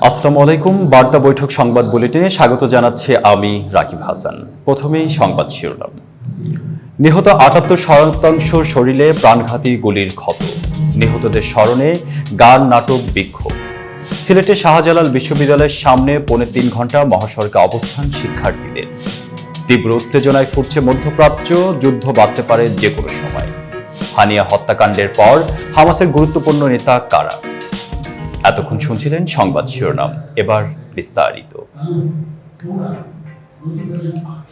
আসসালামু আলাইকুম। বার্তা বৈঠক সংবাদ বুলেটিনে স্বাগত জানাচ্ছি আমি রাকিব হাসান। প্রথমেই সংবাদ শিরোনাম। নিহত ৭৮% শরীরে প্রাণঘাতী গুলির ক্ষত। নিহতদের স্মরণে গান, নাটক, বিক্ষোভ। সিলেটের শাহজালাল বিশ্ববিদ্যালয়ের সামনে ৩.৫ ঘণ্টা মহাসড়কে অবস্থান শিক্ষার্থীদের। তীব্র উত্তেজনায় ফুটছে মধ্যপ্রাচ্য, যুদ্ধ বাধতে পারে যে কোনো সময়। হানিয়া হত্যাকাণ্ডের পর হামাসের গুরুত্বপূর্ণ নেতা কারা? এতক্ষণ শুনছিলেন সংবাদ শিরোনাম, এবার বিস্তারিত।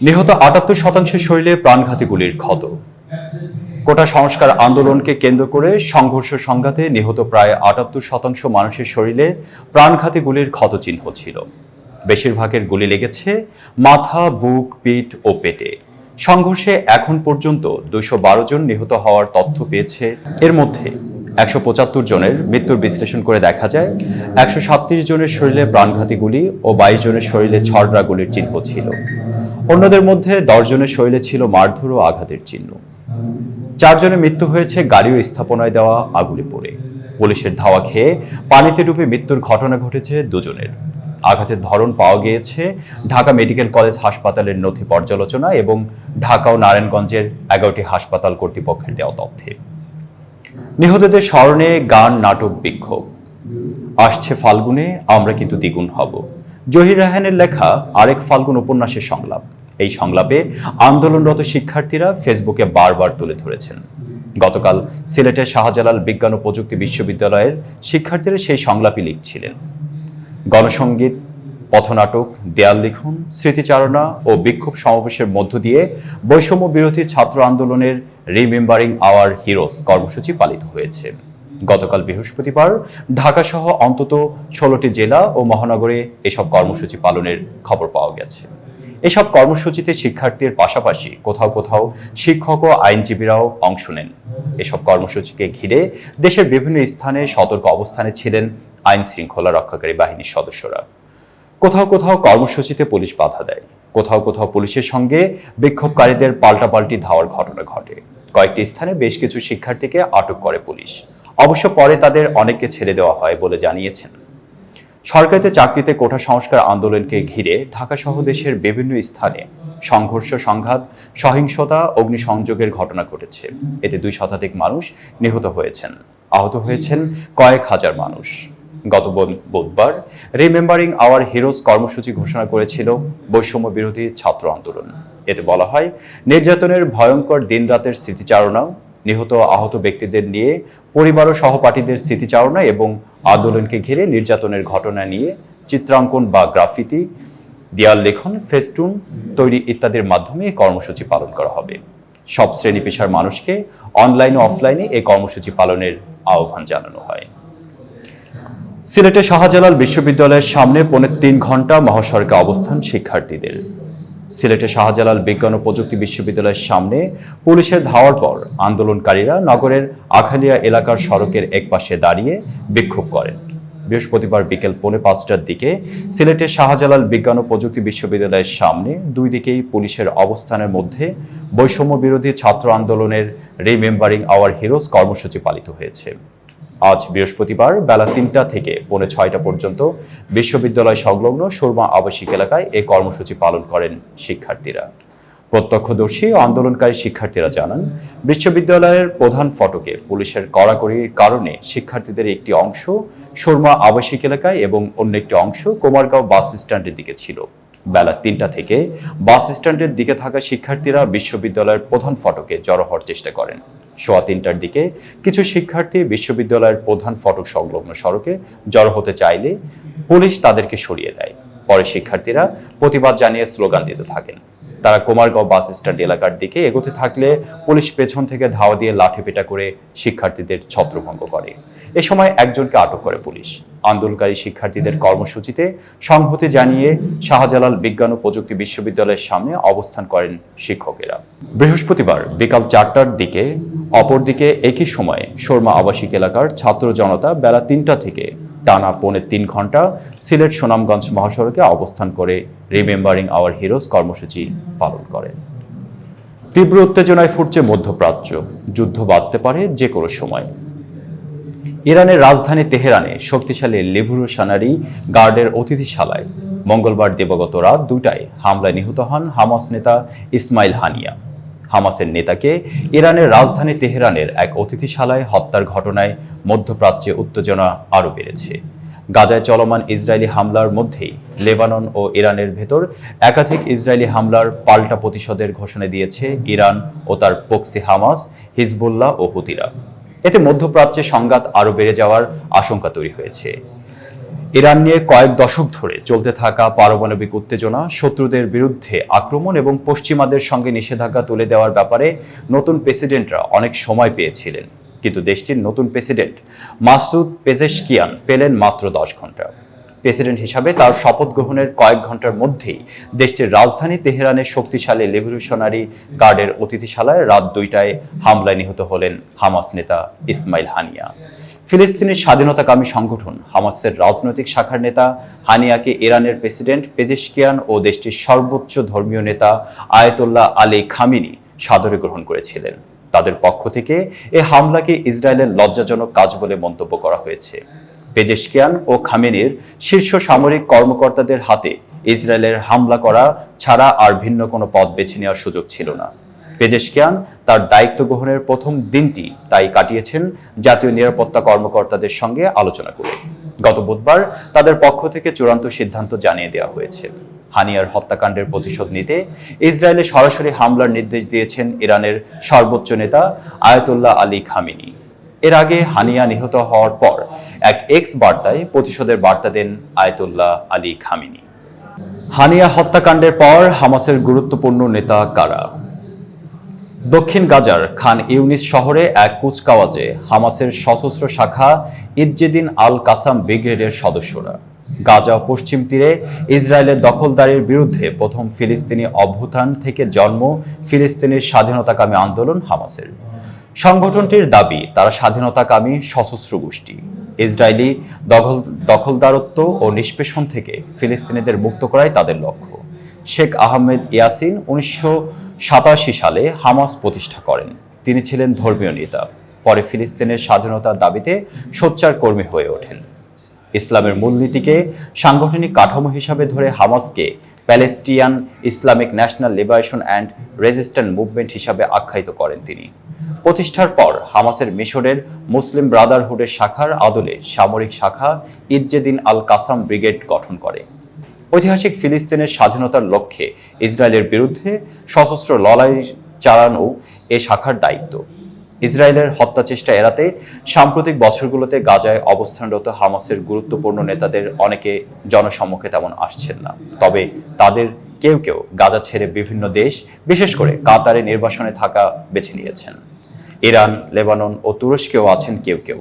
নিহত ৭৮% শরীরে প্রাণঘাতী গুলির ক্ষত। কোটা সংস্কার আন্দোলনকে কেন্দ্র করে সংঘর্ষ সংঘাতে নিহত প্রায় ৭৮% মানুষের শরীরে প্রাণঘাতী গুলির ক্ষতচিহ্ন ছিল। বেশিরভাগের গুলি লেগেছে মাথা, বুক, পিঠ ও পেটে। সংঘর্ষে এখন পর্যন্ত ২১২ জন নিহত হওয়ার তথ্য পেয়েছে। এর মধ্যে ১৭৫ জনের মৃত্যুর বিশ্লেষণ করে দেখা যায় ১৩৭ জনের শরীরে প্রাণঘাতী গুলি ও ২২ জনের শরীরে ছড়রা গুলির চিহ্ন ছিল। অন্যদের মধ্যে ১০ জনের শরীরে ছিল মারধর ও আঘাতের চিহ্ন। ৪ জনের মৃত্যু হয়েছে গাড়ি ও স্থাপনায় দেওয়া আগুনে পড়ে। পুলিশের ধাওয়া খেয়ে পানিতে ডুবে মৃত্যুর ঘটনা ঘটেছে ২ জনের। আঘাতের ধরন পাওয়া গিয়েছে ঢাকা মেডিকেল কলেজ হাসপাতালের নথি পর্যালোচনা এবং ঢাকা ও নারায়ণগঞ্জের ১১টি হাসপাতাল কর্তৃপক্ষের দেওয়া তথ্যে। নিহতদের স্মরণে গান, নাটক, বিক্ষোভ। আসছে ফাল্গুনে আমরা কিন্তু দ্বিগুণ হব। জহির রায়হানের লেখা আরেক ফাল্গুন উপন্যাসের সংলাপ। এই সংলাপে আন্দোলনরত শিক্ষার্থীরা ফেসবুকে বারবার তুলে ধরেছেন। গতকাল সিলেটের শাহজালাল বিজ্ঞান ও প্রযুক্তি বিশ্ববিদ্যালয়ের শিক্ষার্থীরা সেই সংলাপই লিখছিলেন। গণসংগীত, পথনাটক, দেয়াল লিখন, স্মৃতিচারণা ও বিক্ষোভ সমাবেশের মধ্য দিয়ে বৈষম্য বিরোধী ছাত্র আন্দোলনের রিমেম্বারিং আওয়ার হিরোস কর্মসূচি পালিত হয়েছে। গতকাল বৃহস্পতিবার ঢাকাসহ অন্তত ১৬টি জেলা ও মহানগরে এসব কর্মসূচি পালনের খবর পাওয়া গেছে। এসব কর্মসূচিতে শিক্ষার্থীর পাশাপাশি কোথাও কোথাও শিক্ষক ও আইনজীবীরাও অংশ নেন। এসব কর্মসূচিকে ঘিরে দেশের বিভিন্ন স্থানে সতর্ক অবস্থানে ছিলেন আইন শৃঙ্খলা রক্ষাকারী বাহিনীর সদস্যরা। কোথাও কোথাও কর্মসূচিতে পুলিশ বাধা দেয়, কোথাও কোথাও পুলিশের সঙ্গে বিক্ষোভকারীদের পাল্টাপাল্টি ধাওয়ার ঘটনা ঘটে। কয়েকটি স্থানে বেশ কিছু শিক্ষার্থীকে আটক করে পুলিশ। অবশ্য পরে তাদের অনেককে ছেড়ে দেওয়া হয় বলে জানিয়েছেন। সরকারিতে চাকরিতে কোটা সংস্কার আন্দোলনকে ঘিরে ঢাকাসহ দেশের বিভিন্ন স্থানে সংঘর্ষ, সংঘাত, সহিংসতা, অগ্নিসংযোগের ঘটনা ঘটেছে। এতে ২ শতাধিক মানুষ নিহত হয়েছেন, আহত হয়েছেন কয়েক হাজার মানুষ। গত বুধবার রিমেম্বারিং আওয়ার হিরোস কর্মসূচি ঘোষণা করেছিল বৈষম্য বিরোধী ছাত্র আন্দোলন। এতে বলা হয়, নির্যাতনের ভয়ঙ্কর দিনরাতের স্মৃতিচারণা, নিহত আহত ব্যক্তিদের নিয়ে পরিবার ও সহপাঠীদের স্মৃতিচারণা এবং আন্দোলনকে ঘিরে নির্যাতনের ঘটনা নিয়ে চিত্রাঙ্কন বা গ্রাফিতি, দেয়াল লেখন, ফেস্টুন তৈরি ইত্যাদির মাধ্যমে এই কর্মসূচি পালন করা হবে। সব শ্রেণী পেশার মানুষকে অনলাইন ও অফলাইনে এই কর্মসূচি পালনের আহ্বান জানানো হয়। সিলেটের শাহজালাল বিশ্ববিদ্যালয়ের সামনে ৩.৫ ঘণ্টা মহাসড়কে অবস্থান শিক্ষার্থীদের। সিলেটের শাহজালাল বিজ্ঞান ও প্রযুক্তি বিশ্ববিদ্যালয়ের সামনে পুলিশের ধাওয়ার পর আন্দোলনকারীরা নগরের আখালিয়া এলাকার সড়কের একপাশে দাঁড়িয়ে বিক্ষোভ করেন। বৃহস্পতিবার বিকেল ৪:৫টার দিকে সিলেটের শাহজালাল বিজ্ঞান ও প্রযুক্তি বিশ্ববিদ্যালয়ের সামনে দুই দিকেই পুলিশের অবস্থানের মধ্যে বৈষম্য বিরোধী ছাত্র আন্দোলনের রিমেম্বারিং আওয়ার হিরোস কর্মসূচি পালিত হয়েছে। আজ বৃহস্পতিবার বেলা ৩টা থেকে ৫:৩০ পর্যন্ত বিশ্ববিদ্যালয় সংলগ্ন সুরমা আবাসিক এলাকায় এই কর্মসূচি পালন করেন শিক্ষার্থীরা। প্রত্যক্ষদর্শী ও আন্দোলনকারী শিক্ষার্থীরা জানান, বিশ্ববিদ্যালয়ের প্রধান ফটকে পুলিশের কড়াকড়ির কারণে শিক্ষার্থীদের একটি অংশ সুরমা আবাসিক এলাকায় এবং অন্য একটি অংশ কুমারগাঁও বাস স্ট্যান্ডের দিকে ছিল। বেলা ৩টা থেকে বাস স্ট্যান্ডের দিকে থাকা শিক্ষার্থীরা বিশ্ববিদ্যালয়ের প্রধান ফটকে জড়ো হওয়ার চেষ্টা করেন। ৩:৩০টার দিকে কিছু শিক্ষার্থী বিশ্ববিদ্যালয়ের প্রধান ফটক সংলগ্ন সড়কে জড়ো হতে চাইলে পুলিশ তাদেরকে সরিয়ে দেয়। পরে শিক্ষার্থীরা প্রতিবাদ জানিয়ে স্লোগান দিতে থাকেন। তারা কুমারগাঁও বাস স্ট্যান্ড এলাকার দিকে এগোতে থাকলে পুলিশ পেছন থেকে ধাওয়া দিয়ে লাঠিপেটা করে শিক্ষার্থীদের ছত্রভঙ্গ করে। এ সময় একজনকে আটক করে পুলিশ। আন্দোলনকারী শিক্ষার্থীদের কর্মসূচিতে সংহতি জানিয়ে শাহজালাল বিজ্ঞান ও প্রযুক্তি বিশ্ববিদ্যালয়ের সামনে অবস্থান করেন শিক্ষকেরা। বৃহস্পতিবার বিকাল ৪টার দিকে অপরদিকে একই সময়ে সুরমা আবাসিক এলাকার ছাত্র জনতা বেলা ৩টা থেকে টানা ৩.৫ ঘণ্টা সিলেট সুনামগঞ্জ মহাসড়কে অবস্থান করে রিমেম্বারিং আওয়ার হিরোস কর্মসূচি পালন করেন। তীব্র উত্তেজনায় ফুটছে মধ্যপ্রাচ্য, যুদ্ধ বাধতে পারে যে কোনো সময়। ইরানের রাজধানী তেহরানে শক্তিশালী রিভলিউশনারি গার্ডের অতিথিশালায় মঙ্গলবার দিবাগত রাত 2টায় হামলায় নিহত হন হামাস নেতা ইসমাইল হানিয়া। হামাসের নেতাকে ইরানের রাজধানী তেহরানের এক অতিথিশালায় হত্যার ঘটনায় মধ্যপ্রাচ্যে উত্তেজনা আরও বেড়েছে। গাজায় চলমান ইসরায়েলি হামলার মধ্যেই লেবানন ও ইরানের ভেতর একাধিক ইসরায়েলি হামলার পাল্টা প্রতিশোধের ঘোষণা দিয়েছে ইরান ও তার প্রক্সি হামাস, হিজবুল্লাহ ও হুতিরা। এতে মধ্যপ্রাচ্যে সংঘাত আরও বেড়ে যাওয়ার আশঙ্কা তৈরি হয়েছে। ইরান নিয়ে কয়েক দশক ধরে চলতে থাকা পারমাণবিক উত্তেজনা, শত্রুদের বিরুদ্ধে আক্রমণ এবং পশ্চিমাদের সঙ্গে নিষেধাজ্ঞা তুলে দেওয়ার ব্যাপারে নতুন প্রেসিডেন্টরা অনেক সময় পেয়েছিলেন, কিন্তু দেশটির নতুন প্রেসিডেন্ট মাসুদ পেজেশকিয়ান পেলেন মাত্র 10 ঘন্টা। প্রেসিডেন্ট হিসাবে তার শপথ গ্রহণের কয়েক ঘন্টার মধ্যেই দেশটির রাজধানী তেহরানের শক্তিশালী রিভলিউশনারি গার্ডের অতিথিশালায় রাত 2টায় হামলায় নিহত হলেন হামাস নেতা ইসমাইল হানিয়া। ফিলিস্তিনের স্বাধীনতাকামী সংগঠন হামাসের রাজনৈতিক শাখার নেতা হানিয়াকে ইরানের প্রেসিডেন্ট পেজেশকিয়ান ও দেশটির সর্বোচ্চ ধর্মীয় নেতা আয়াতুল্লাহ আলী খামেনি সাদরে গ্রহণ করেছিলেন। তাদের পক্ষ থেকে এই হামলাকে ইসরায়েলের লজ্জাজনক কাজ বলে মন্তব্য করা হয়েছে। পেজেশকিয়ান ও খামেনির শীর্ষ সামরিক কর্মকর্তাদের হাতে ইসরায়েলের হামলা করা ছাড়া আর ভিন্ন কোনো পথ বেছে নেওয়ার সুযোগ ছিল না। পেজেশকিয়ান তার দায়িত্ব গ্রহণের প্রথম দিনটি তাই কাটিয়েছেন জাতীয় নিরাপত্তা কর্মকর্তাদের সঙ্গে আলোচনা করে। গত বুধবার তাদের পক্ষ থেকে চূড়ান্ত সিদ্ধান্ত জানিয়ে দেওয়া হয়েছে। হানিয়ার হত্যাকাণ্ডের প্রতিশোধ নিতে ইসরায়েলে সরাসরি হামলার নির্দেশ দিয়েছেন ইরানের সর্বোচ্চ নেতা আয়াতুল্লাহ আলী খামেনি। এর আগে হানিয়া নিহত হওয়ার পর এক এক্স বার্তায় প্রতিশোধের বার্তা দেন আয়াতুল্লাহ আলী খামেনি। হানিয়া হত্যাকাণ্ডের পর হামাসের গুরুত্বপূর্ণ নেতা কারা? দক্ষিণ গাজার খান ইউনিস শহরে এক কুচকাওয়াজে হামাসের সশস্ত্র শাখা ইজ্জেদিন আল কাসাম ব্রিগেডের সদস্যরা। গাজা পশ্চিম তীরে ইসরায়েলের দখলদারির বিরুদ্ধে প্রথম ফিলিস্তিনি অভ্যুত্থান থেকে জন্ম ফিলিস্তিনের স্বাধীনতাকামী আন্দোলন হামাসের। সংগঠনটির দাবি তারা স্বাধীনতাকামী সশস্ত্র গোষ্ঠী। ইসরায়েলি দখলদারত্ব ও নিষ্পেষণ থেকে ফিলিস্তিনিদের মুক্ত করাই তাদের লক্ষ্য। শেখ আহমেদ ইয়াসিন 1987 সালে হামাস প্রতিষ্ঠা করেন। তিনি ছিলেন ধর্মীয় নেতা, পরে ফিলিস্তিনের স্বাধীনতার দাবিতে সোচ্চার কর্মী হয়ে ওঠেন। ইসলামের মূলনীতিকে সাংগঠনিক কাঠামো হিসাবে ধরে হামাসকে Palestinian Islamic National Liberation and Resistance Movement হিসাবে আখ্যায়িত করেন তিনি। প্রতিষ্ঠার পর হামাসের মিশরের মুসলিম ব্রাদারহুডের শাখার আদলে সামরিক শাখা ইজ্জেদিন আল কাসাম ব্রিগেড গঠন করে। ঐতিহাসিক ফিলিস্তিনের স্বাধীনতার লক্ষ্যে ইসরায়েলের বিরুদ্ধে সশস্ত্র লড়াই চালানো এ শাখার দায়িত্ব। ইসরায়েলের হত্যা চেষ্টা এড়াতে সাম্প্রতিক বছরগুলোতে গাজায় অবস্থানরত হামাসের গুরুত্বপূর্ণ নেতাদের অনেকে জনসম্মুখে তেমন আসছেন না। তবে তাদের কেউ কেউ গাজা ছেড়ে বিভিন্ন দেশ, বিশেষ করে কাতারে নির্বাসনে থাকা বেছে নিয়েছেন। ইরান, লেবানন ও তুরস্কেও আছেন কেউ কেউ।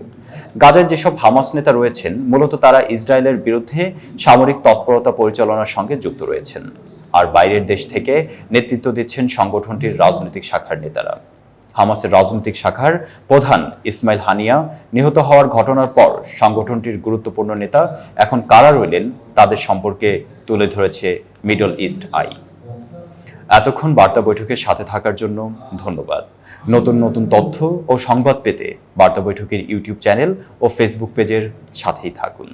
গাজায় যেসব হামাস নেতা রয়েছেন মূলত তারা ইসরায়েলের বিরুদ্ধে সামরিক তৎপরতা পরিচালনার সঙ্গে যুক্ত রয়েছেন, আর বাইরের দেশ থেকে নেতৃত্ব দিচ্ছেন সংগঠনটির রাজনৈতিক শাখার নেতারা। হামাসের রাজনৈতিক শাখার প্রধান ইসমাইল হানিয়া নিহত হওয়ার ঘটনার পর সংগঠনটির গুরুত্বপূর্ণ নেতা এখন কারা রইলেন তাদের সম্পর্কে তুলে ধরেছে মিডল ইস্ট আই। এতক্ষণ বার্তা বৈঠকের সাথে থাকার জন্য ধন্যবাদ। নতুন নতুন তথ্য ও সংবাদ পেতে বার্তা বৈঠকের ইউটিউব চ্যানেল ও ফেসবুক পেজের সাথেই থাকুন।